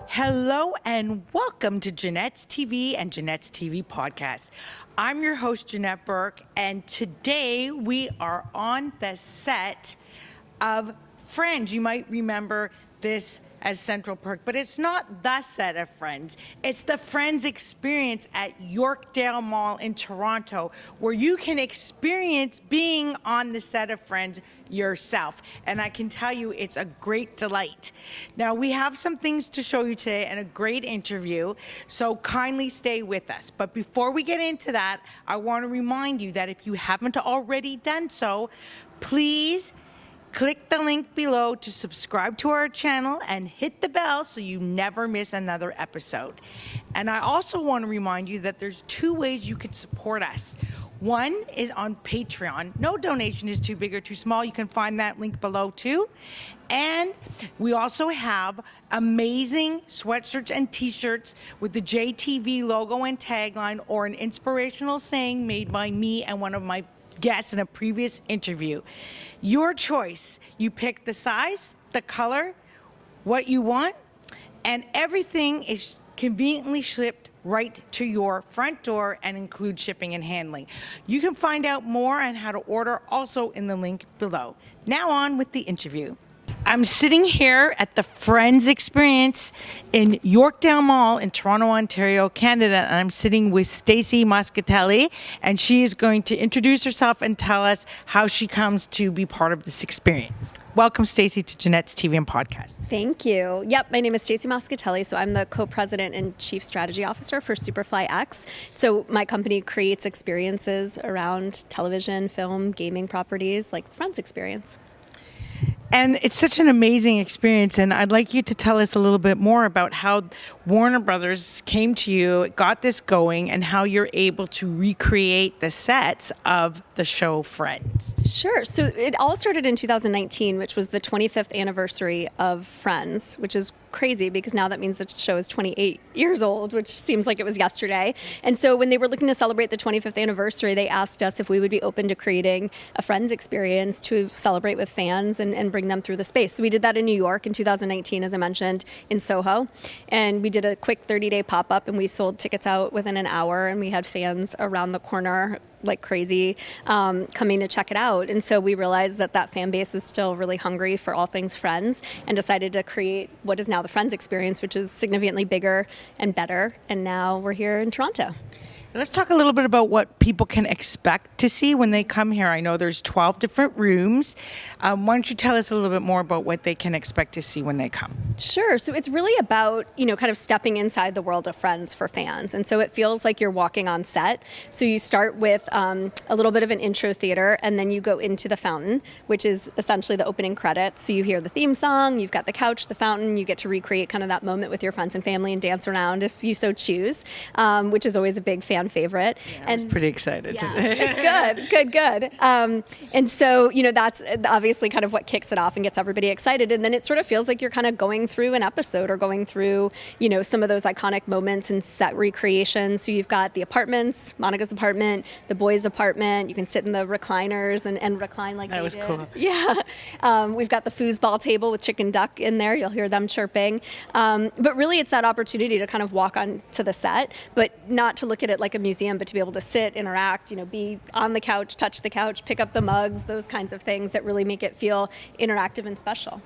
Hello and welcome to Janette's TV and Janette's TV podcast. I'm your host, Janette Burke, and today we are on the set of Friends. You might remember this as Central Perk, but it's not the set of Friends. It's the Friends experience at Yorkdale Mall in Toronto, where you can experience being on the set of Friends yourself. And I can tell you it's a great delight. Now, we have some things to show you today and a great interview, so kindly stay with us. But before we get into that, I want to remind you that if you haven't already done so, please click the link below to subscribe to our channel and hit the bell so you never miss another episode. And I also want to remind you that there's two ways you can support us. One is on Patreon. No donation is too big or too small. You can find that link below too. And we also have amazing sweatshirts and t-shirts with the JTV logo and tagline, or an inspirational saying made by me and one of my guests in a previous interview. Your choice. You pick the size, the color, what you want, and everything is conveniently shipped right to your front door and includes shipping and handling. You can find out more on how to order also in the link below. Now on with the interview. I'm sitting here at the Friends Experience in Yorkdale Mall in Toronto, Ontario, Canada, and I'm sitting with Stacy Moscatelli, and she is going to introduce herself and tell us how she comes to be part of this experience. Welcome, Stacy, to Janette's TV and podcast. Thank you. Yep, my name is Stacy Moscatelli, so I'm the co-president and chief strategy officer for SuperflyX. So my company creates experiences around television, film, gaming properties, like Friends Experience. And it's such an amazing experience, and I'd like you to tell us a little bit more about how Warner Brothers came to you, got this going, and how you're able to recreate the sets of the show Friends. Sure. So it all started in 2019, which was the 25th anniversary of Friends, which is crazy because now that means the show is 28 years old, which seems like it was yesterday. And so when they were looking to celebrate the 25th anniversary, they asked us if we would be open to creating a Friends experience to celebrate with fans and bring them through the space. So we did that in New York in 2019, as I mentioned, in Soho. And we did a quick 30-day pop-up, and we sold tickets out within an hour, and we had fans around the corner like crazy coming to check it out. And so we realized that that fan base is still really hungry for all things Friends, and decided to create what is now the Friends Experience, which is significantly bigger and better. And now we're here in Toronto. Let's talk a little bit about what people can expect to see when they come here. I know there's 12 different rooms. Why don't you tell us a little bit more about what they can expect to see when they come? Sure. So it's really about, kind of stepping inside the world of Friends for fans. And so it feels like you're walking on set. So you start with a little bit of an intro theater, and then you go into the fountain, which is essentially the opening credits. So you hear the theme song, you've got the couch, the fountain, you get to recreate kind of that moment with your friends and family and dance around if you so choose, which is always a big fan favorite. Yeah, I was pretty excited. Yeah. Good. And so, that's obviously kind of what kicks it off and gets everybody excited. And then it sort of feels like you're kind of going through an episode or going through, some of those iconic moments and set recreations. So you've got the apartments, Monica's apartment, the boys' apartment. You can sit in the recliners and recline like that was did. Cool. Yeah. We've got the foosball table with chicken duck in there. You'll hear them chirping. But really, it's that opportunity to kind of walk on to the set, but not to look at it like a museum, but to be able to sit, interact, be on the couch, touch the couch, pick up the mugs, those kinds of things that really make it feel interactive and special.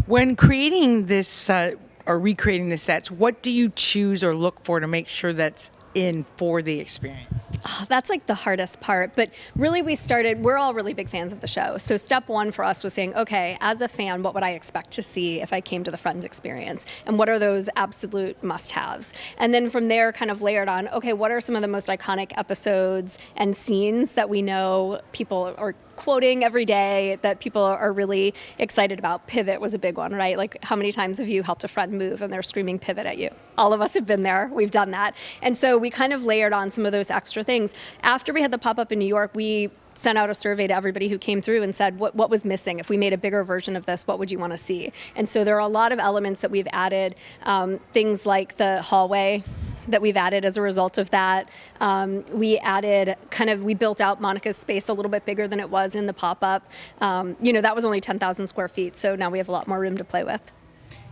When creating this or recreating the sets, what do you choose or look for to make sure that's in for the experience? Oh, that's like the hardest part. But really we're all really big fans of the show. So step one for us was saying, okay, as a fan, what would I expect to see if I came to the Friends Experience? And what are those absolute must-haves? And then from there kind of layered on, okay, what are some of the most iconic episodes and scenes that we know people are quoting every day that people are really excited about? Pivot was a big one, right? Like, how many times have you helped a friend move and they're screaming pivot at you? All of us have been there. We've done that. And so we kind of layered on some of those extra things. After we had the pop-up in New York, we sent out a survey to everybody who came through and said, what was missing? If we made a bigger version of this, what would you want to see? And so there are a lot of elements that we've added, things like the hallway that we've added as a result of that. We built out Monica's space a little bit bigger than it was in the pop-up. That was only 10,000 square feet, so now we have a lot more room to play with.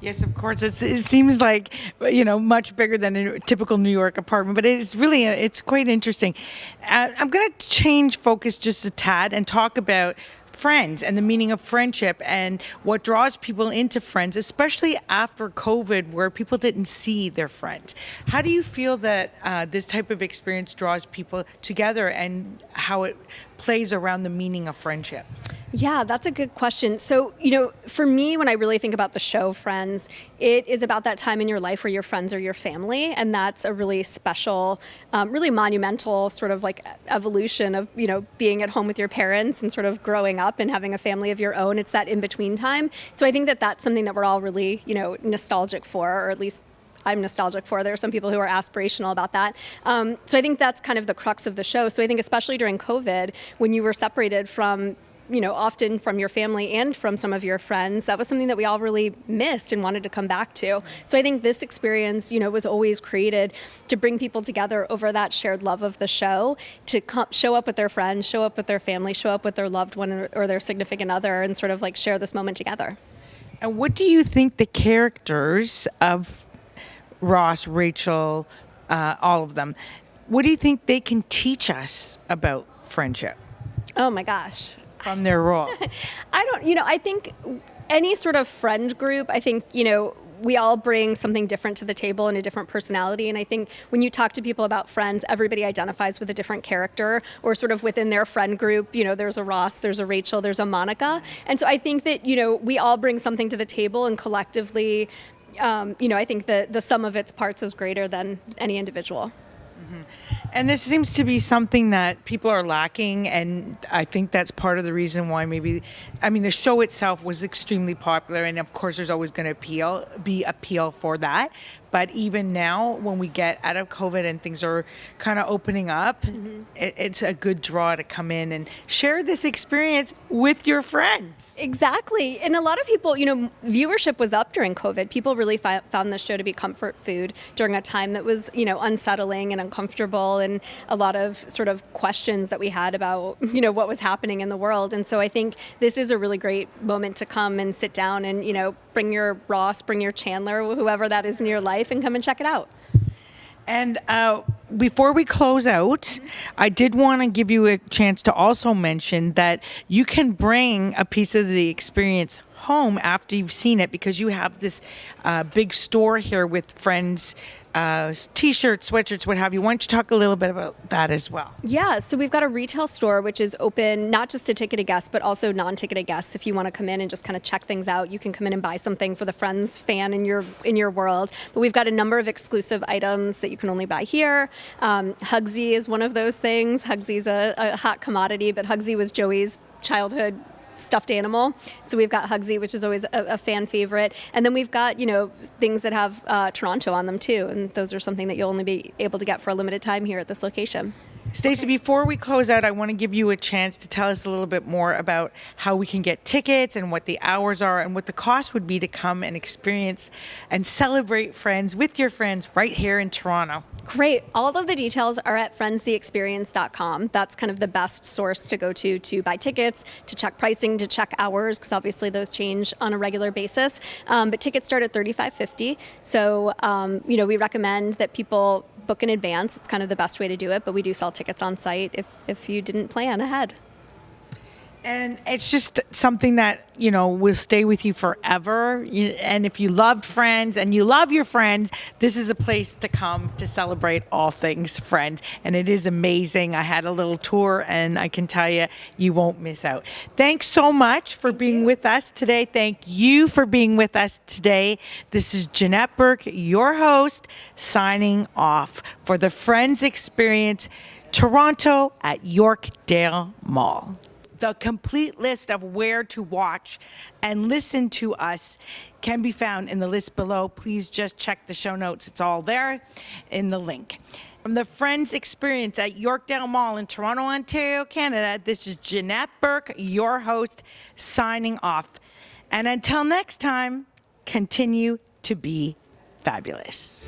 Yes, of course. It seems like, much bigger than a typical New York apartment, but it's quite interesting. I'm going to change focus just a tad and talk about friends and the meaning of friendship and what draws people into friends, especially after COVID, where people didn't see their friends. How do you feel that this type of experience draws people together and how it plays around the meaning of friendship? Yeah, that's a good question. So, for me, when I really think about the show Friends, it is about that time in your life where your friends are your family. And that's a really special, really monumental sort of like evolution of, being at home with your parents and sort of growing up and having a family of your own. It's that in-between time. So I think that that's something that we're all really, nostalgic for, or at least I'm nostalgic for. There are some people who are aspirational about that. So I think that's kind of the crux of the show. So I think especially during COVID, when you were separated from often from your family and from some of your friends, that was something that we all really missed and wanted to come back to. So I think this experience, was always created to bring people together over that shared love of the show, to show up with their friends, show up with their family, show up with their loved one or their significant other, and sort of like share this moment together. And what do you think the characters of Ross, Rachel, all of them, what do you think they can teach us about friendship? Oh my gosh. From their roles? I think any sort of friend group, we all bring something different to the table and a different personality. And I think when you talk to people about friends, everybody identifies with a different character or sort of within their friend group. There's a Ross, there's a Rachel, there's a Monica. And so I think that, we all bring something to the table, and collectively, I think the sum of its parts is greater than any individual. Mm-hmm. And this seems to be something that people are lacking, and I think that's part of the reason why the show itself was extremely popular, and of course there's always going to be appeal for that. But even now, when we get out of COVID and things are kind of opening up, it's a good draw to come in and share this experience with your friends. Exactly. And a lot of people, viewership was up during COVID. People really found this show to be comfort food during a time that was, unsettling and uncomfortable, and a lot of sort of questions that we had about, what was happening in the world. And so I think this is a really great moment to come and sit down and, bring your Ross, bring your Chandler, whoever that is in your life, and come and check it out. And before we close out, I did want to give you a chance to also mention that you can bring a piece of the experience home after you've seen it, because you have this big store here with Friends T-shirts, sweatshirts, what have you. Why don't you talk a little bit about that as well? Yeah, so we've got a retail store which is open not just to ticketed guests, but also non-ticketed guests. If you want to come in and just kind of check things out, you can come in and buy something for the Friends fan in your world. But we've got a number of exclusive items that you can only buy here. Hugsy is one of those things. Hugsy's a hot commodity, but Hugsy was Joey's childhood stuffed animal. So we've got Hugsy, which is always a fan favorite. And then we've got, things that have Toronto on them too. And those are something that you'll only be able to get for a limited time here at this location. Stacy, before we close out, I want to give you a chance to tell us a little bit more about how we can get tickets and what the hours are and what the cost would be to come and experience and celebrate Friends with your friends right here in Toronto. Great. All of the details are at FR.EXPERIENCE.com. That's kind of the best source to go to buy tickets, to check pricing, to check hours, because obviously those change on a regular basis. But tickets start at $35.50. So, we recommend that people book in advance. It's kind of the best way to do it, but we do sell tickets on site if you didn't plan ahead. And it's just something that, will stay with you forever. And if you loved Friends and you love your friends, this is a place to come to celebrate all things Friends. And it is amazing. I had a little tour, and I can tell you, you won't miss out. Thanks so much for being with us today. Thank you for being with us today. This is Janette Burke, your host, signing off for the Friends Experience Toronto at Yorkdale Mall. The complete list of where to watch and listen to us can be found in the list below. Please just check the show notes. It's all there in the link. From the Friends Experience at Yorkdale Mall in Toronto, Ontario, Canada, this is Janette Burke, your host, signing off. And until next time, continue to be fabulous.